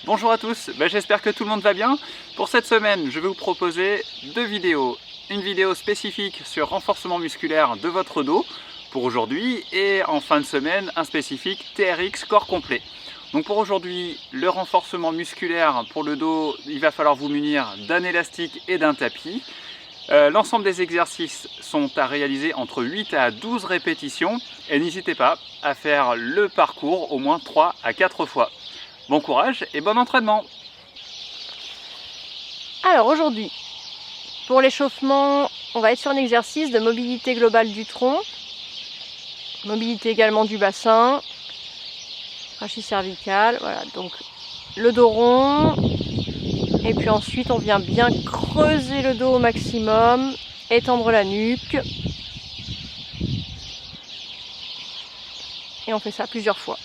Bonjour à tous, j'espère que tout le monde va bien. Pour cette semaine, je vais vous proposer deux vidéos. Une vidéo spécifique sur renforcement musculaire de votre dos pour aujourd'hui et en fin de semaine, un spécifique TRX corps complet. Donc pour aujourd'hui, le renforcement musculaire pour le dos, il va falloir vous munir d'un élastique et d'un tapis. L'ensemble des exercices sont à réaliser entre 8 à 12 répétitions et n'hésitez pas à faire le parcours au moins 3 à 4 fois. Bon courage et bon entraînement! Alors aujourd'hui, pour l'échauffement, on va être sur un exercice de mobilité globale du tronc, mobilité également du bassin, rachis cervical, voilà, donc le dos rond, et puis ensuite on vient bien creuser le dos au maximum, étendre la nuque, et on fait ça plusieurs fois.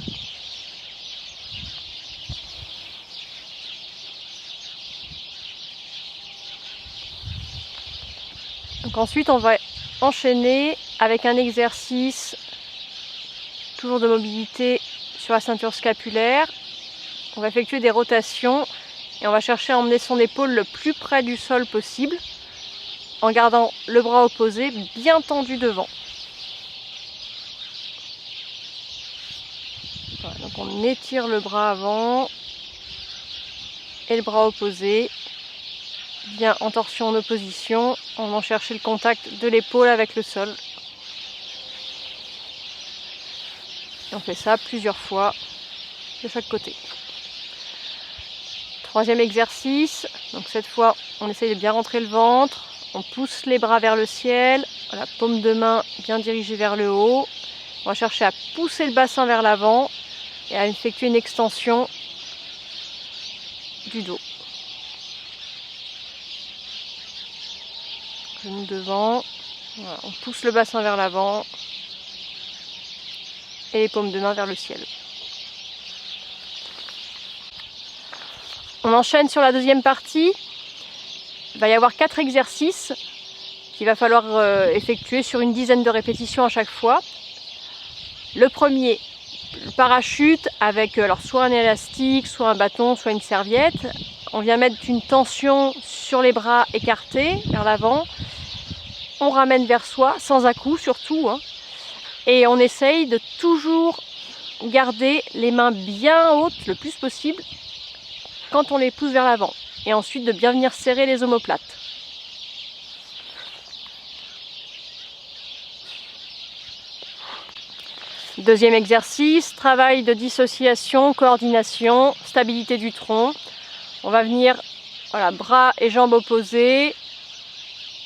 Donc ensuite on va enchaîner avec un exercice toujours de mobilité sur la ceinture scapulaire. On va effectuer des rotations et on va chercher à emmener son épaule le plus près du sol possible en gardant le bras opposé bien tendu devant. Voilà, donc on étire le bras avant et le bras opposé. Bien en torsion en opposition, en allant chercher le contact de l'épaule avec le sol. Et on fait ça plusieurs fois de chaque côté. Troisième exercice, donc cette fois on essaye de bien rentrer le ventre, on pousse les bras vers le ciel, la paume de main bien dirigée vers le haut. On va chercher à pousser le bassin vers l'avant et à effectuer une extension du dos. Genoux devant, voilà, on pousse le bassin vers l'avant et les paumes de main vers le ciel. On enchaîne sur la deuxième partie. Il va y avoir 4 exercices qu'il va falloir effectuer sur une dizaine de répétitions à chaque fois. Le premier, le parachute avec alors soit un élastique, soit un bâton, soit une serviette. On vient mettre une tension sur les bras écartés vers l'avant. On ramène vers soi, sans à-coups surtout, hein. Et on essaye de toujours garder les mains bien hautes le plus possible quand on les pousse vers l'avant. Et ensuite de bien venir serrer les omoplates. Deuxième exercice, travail de dissociation, coordination, stabilité du tronc. On va venir, voilà, bras et jambes opposés.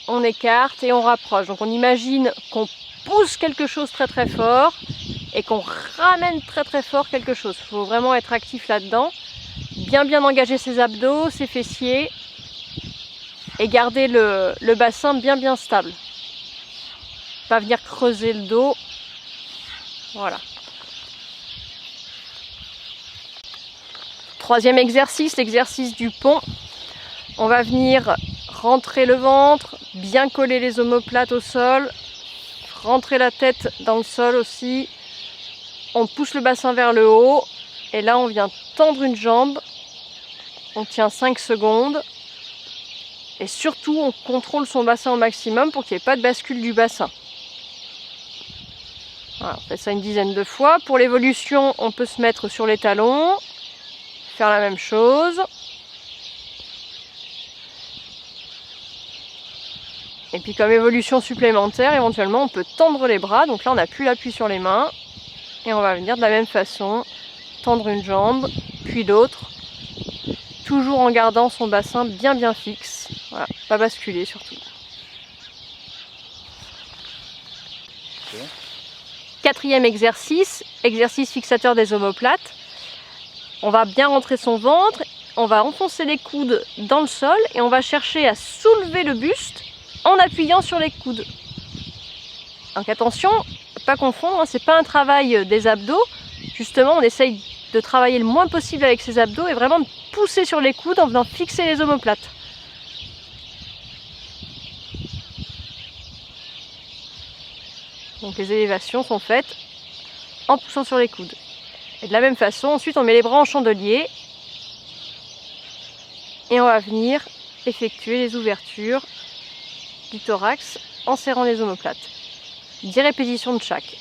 On écarte et on rapproche. Donc on imagine qu'on pousse quelque chose très très fort et qu'on ramène très très fort quelque chose. Il faut vraiment être actif là-dedans. Bien engager ses abdos, ses fessiers et garder le bassin bien stable. Pas venir creuser le dos. Voilà. Troisième exercice, l'exercice du pont. On va venir rentrer le ventre, bien coller les omoplates au sol, rentrer la tête dans le sol aussi. On pousse le bassin vers le haut et là on vient tendre une jambe. On tient 5 secondes et surtout on contrôle son bassin au maximum pour qu'il n'y ait pas de bascule du bassin. Voilà, on fait ça une dizaine de fois. Pour l'évolution, on peut se mettre sur les talons, faire la même chose. Et puis comme évolution supplémentaire, éventuellement on peut tendre les bras. Donc là on n'a plus l'appui sur les mains. Et on va venir de la même façon, tendre une jambe, puis l'autre. Toujours en gardant son bassin bien fixe. Voilà, pas basculer surtout. Okay. Quatrième exercice, exercice fixateur des omoplates. On va bien rentrer son ventre, on va enfoncer les coudes dans le sol et on va chercher à soulever le buste en appuyant sur les coudes. Donc attention, pas confondre, hein, c'est pas un travail des abdos. Justement, on essaye de travailler le moins possible avec ses abdos et vraiment de pousser sur les coudes en venant fixer les omoplates. Donc les élévations sont faites en poussant sur les coudes. Et de la même façon, ensuite on met les bras en chandelier Et on va venir effectuer les ouvertures du thorax en serrant les omoplates. 10 répétitions de chaque.